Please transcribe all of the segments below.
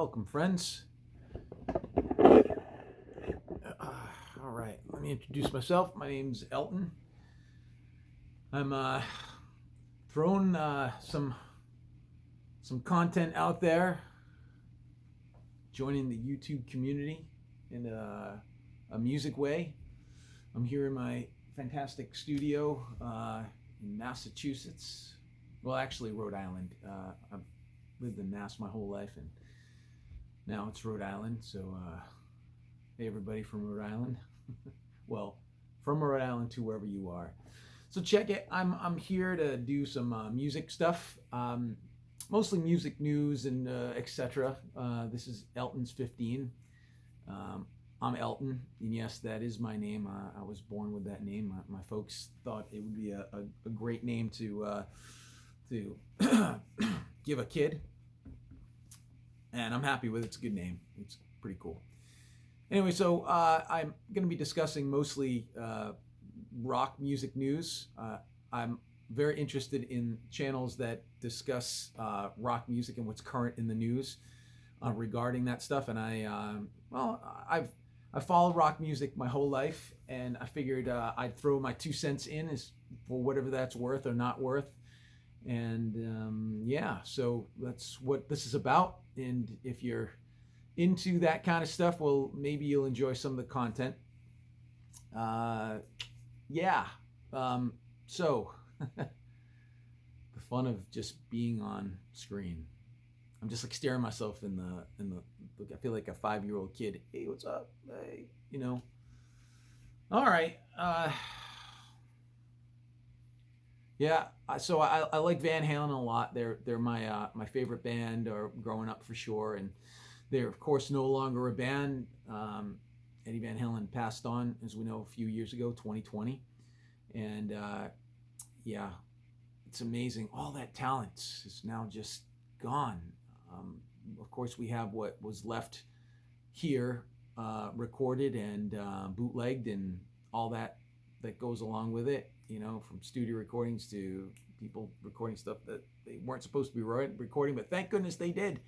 Welcome, friends. All right, let me introduce myself. My name's Elton. I'm throwing some content out there, joining the YouTube community in a music way. I'm here in my fantastic studio in Massachusetts. Well, actually, Rhode Island. I've lived in Mass my whole life, and now it's Rhode Island. So, hey, everybody from Rhode Island. Well, from Rhode Island to wherever you are. So check it. I'm here to do some music stuff, mostly music news and etc. This is Elton's 15. I'm Elton, and yes, that is my name. I was born with that name. My folks thought it would be a great name to give a kid, and I'm happy with it. It's a good name. It's pretty cool. Anyway, so I'm going to be discussing mostly rock music news. I'm very interested in channels that discuss rock music and what's current in the news regarding that stuff. And I've followed rock music my whole life, and I figured I'd throw my 2 cents in as for whatever that's worth or not worth. And yeah, so that's what this is about. And if you're into that kind of stuff, well, maybe you'll enjoy some of the content. Yeah. So the fun of just being on screen. I'm just like staring myself in the I feel like a 5-year-old kid. Hey, what's up? Hey, All right. Yeah. So I like Van Halen a lot. They're my favorite band, or growing up for sure. And they're of course no longer a band. Eddie Van Halen passed on, as we know, a few years ago, 2020. And yeah, it's amazing. All that talent is now just gone. Of course, we have what was left here, recorded and bootlegged, and all that goes along with it. From studio recordings to people recording stuff that they weren't supposed to be recording, but thank goodness they did,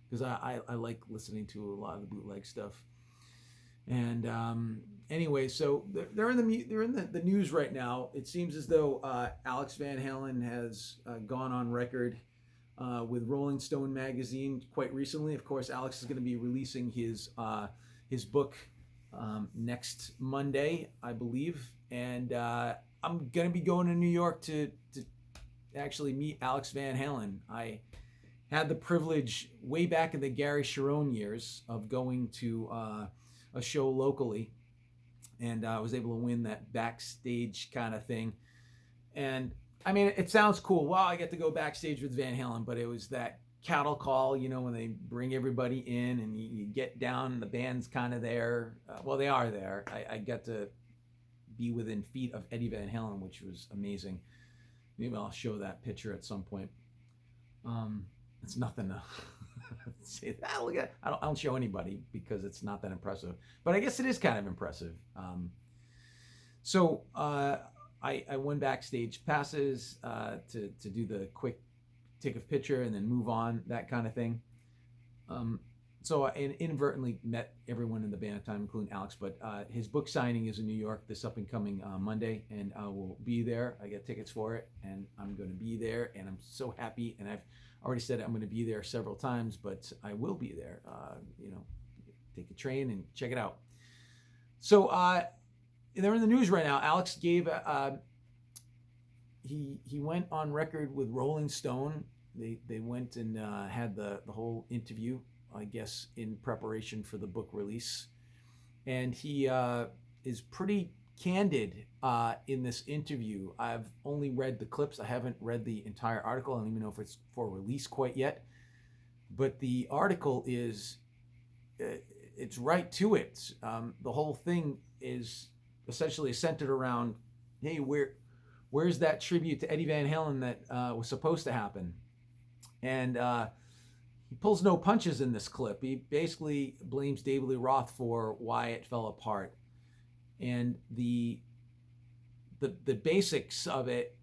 because I like listening to a lot of the bootleg stuff. And anyway, so they're in the news right now. It seems as though Alex Van Halen has gone on record with Rolling Stone magazine quite recently. Of course, Alex is going to be releasing his book next Monday, I believe, and I'm going to be going to New York to actually meet Alex Van Halen. I had the privilege way back in the Gary Cherone years of going to a show locally, and I was able to win that backstage kind of thing. And I mean, it sounds cool. Wow, I get to go backstage with Van Halen, but it was that cattle call, when they bring everybody in and you get down and the band's kind of there. Well, they are there. I got to be within feet of Eddie Van Halen, which was amazing. Maybe I'll show that picture at some point. It's nothing to say that. Look at, I don't show anybody because it's not that impressive, but I guess it is kind of impressive. So I won backstage passes to do the quick take a picture and then move on, that kind of thing. So I inadvertently met everyone in the band at the time, including Alex, but his book signing is in New York this up and coming Monday, and I will be there. I get tickets for it, and I'm going to be there, and I'm so happy. And I've already said I'm going to be there several times, but I will be there. Take a train and check it out. So they're in the news right now. Alex gave he went on record with Rolling Stone. They went and had the whole interview, I guess, in preparation for the book release. And he is pretty candid in this interview. I've only read the clips. I haven't read the entire article. I don't even know if it's for release quite yet. But the article is, it's right to it. The whole thing is essentially centered around, hey, where's that tribute to Eddie Van Halen that was supposed to happen? And he pulls no punches in this clip. He basically blames David Lee Roth for why it fell apart. And the basics of it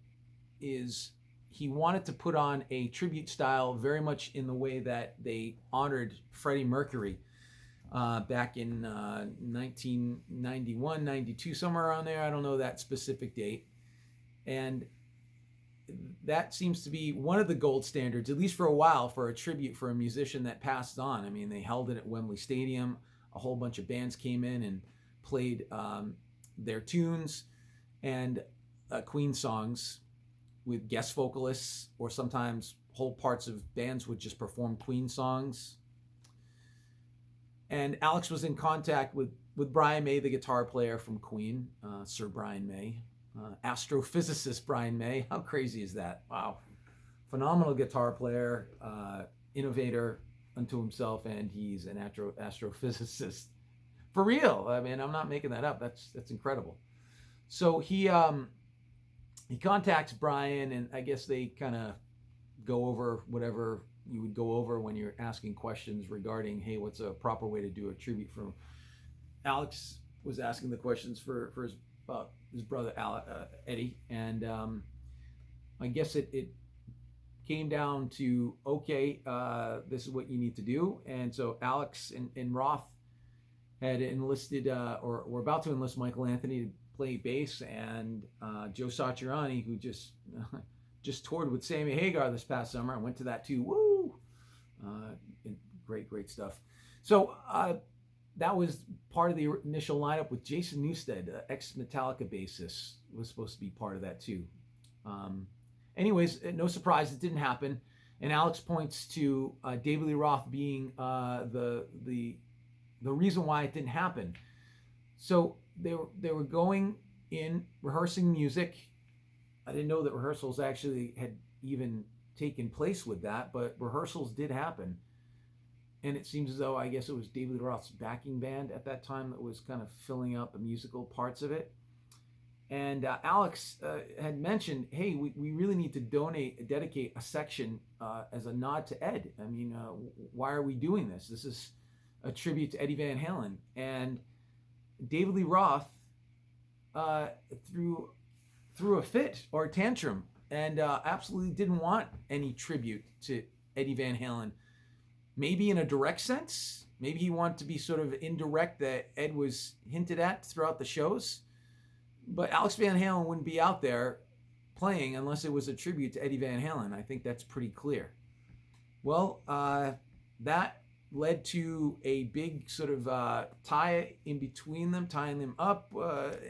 is he wanted to put on a tribute style very much in the way that they honored Freddie Mercury back in 1991, 92, somewhere around there. I don't know that specific date. And that seems to be one of the gold standards, at least for a while, for a tribute for a musician that passed on. I mean, they held it at Wembley Stadium. A whole bunch of bands came in and played their tunes and Queen songs with guest vocalists, or sometimes whole parts of bands would just perform Queen songs. And Alex was in contact with Brian May, the guitar player from Queen, Sir Brian May, astrophysicist Brian May. How crazy is that? Wow. Phenomenal guitar player, innovator unto himself, and he's an astrophysicist. For real. I mean, I'm not making that up. That's incredible. So he contacts Brian, and I guess they kind of go over whatever you would go over when you're asking questions regarding, hey, what's a proper way to do a tribute from. Alex was asking the questions for his brother Eddie, and I guess it came down to, okay, this is what you need to do. And so Alex and Roth had enlisted, or were about to enlist Michael Anthony to play bass, and Joe Satriani, who just toured with Sammy Hagar this past summer. I went to that too. Woo! Great stuff. So that was part of the initial lineup with Jason Newsted, ex-Metallica bassist, was supposed to be part of that too. Anyways, no surprise, it didn't happen. And Alex points to David Lee Roth being the reason why it didn't happen. So they were going in, rehearsing music. I didn't know that rehearsals actually had even taken place with that, but rehearsals did happen. And it seems as though, I guess it was David Lee Roth's backing band at that time that was kind of filling out the musical parts of it. And Alex had mentioned, hey, we really need to dedicate a section as a nod to Ed. I mean, why are we doing this? This is a tribute to Eddie Van Halen. And David Lee Roth threw a fit or a tantrum, and absolutely didn't want any tribute to Eddie Van Halen. Maybe in a direct sense. Maybe he wanted to be sort of indirect, that Ed was hinted at throughout the shows. But Alex Van Halen wouldn't be out there playing unless it was a tribute to Eddie Van Halen. I think that's pretty clear. Well, that led to a big sort of tie in between them, tying them up.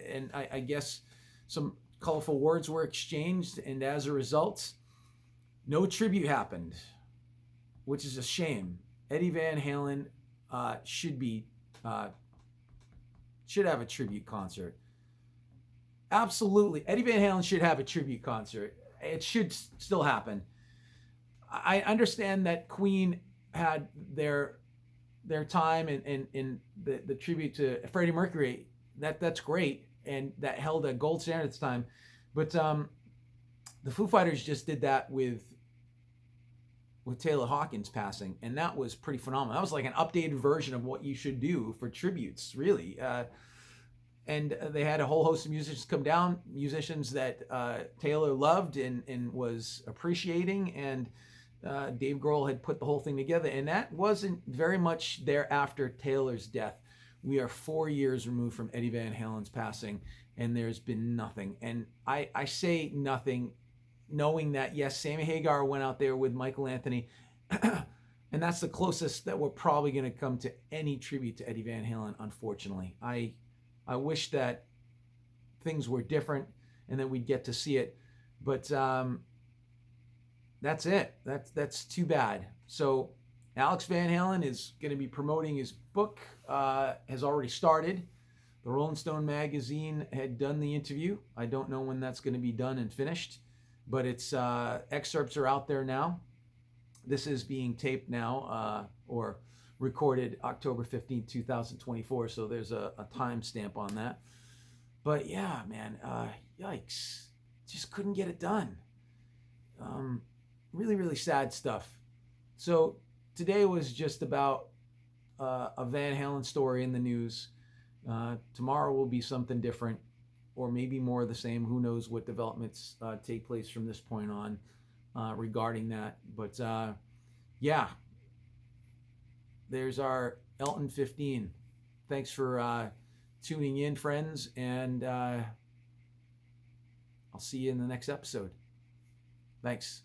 And I guess some colorful words were exchanged. And as a result, no tribute happened, which is a shame. Eddie Van Halen should have a tribute concert. Absolutely. Eddie Van Halen should have a tribute concert. It should still happen. I understand that Queen had their time and the tribute to Freddie Mercury. That's great, and that held a gold standard at the time. But the Foo Fighters just did that with Taylor Hawkins passing, and that was pretty phenomenal. That was like an updated version of what you should do for tributes, really. And they had a whole host of musicians come down, musicians that Taylor loved and was appreciating, and Dave Grohl had put the whole thing together. And that wasn't very much thereafter Taylor's death. We are 4 years removed from Eddie Van Halen's passing, and there's been nothing. And I say nothing, knowing that, yes, Sammy Hagar went out there with Michael Anthony, and that's the closest that we're probably going to come to any tribute to Eddie Van Halen, unfortunately. I wish that things were different and that we'd get to see it, but that's it. That's too bad. So Alex Van Halen is going to be promoting his book, has already started. The Rolling Stone magazine had done the interview. I don't know when that's going to be done and finished, but it's excerpts are out there now. This is being taped now, or recorded October 15th, 2024. So there's a timestamp on that. But yeah, man, yikes. Just couldn't get it done. Really, really sad stuff. So today was just about a Van Halen story in the news. Tomorrow will be something different, or maybe more of the same. Who knows what developments take place from this point on. regarding that. But yeah, there's our Elton 15. Thanks for tuning in, friends, and I'll see you in the next episode. Thanks.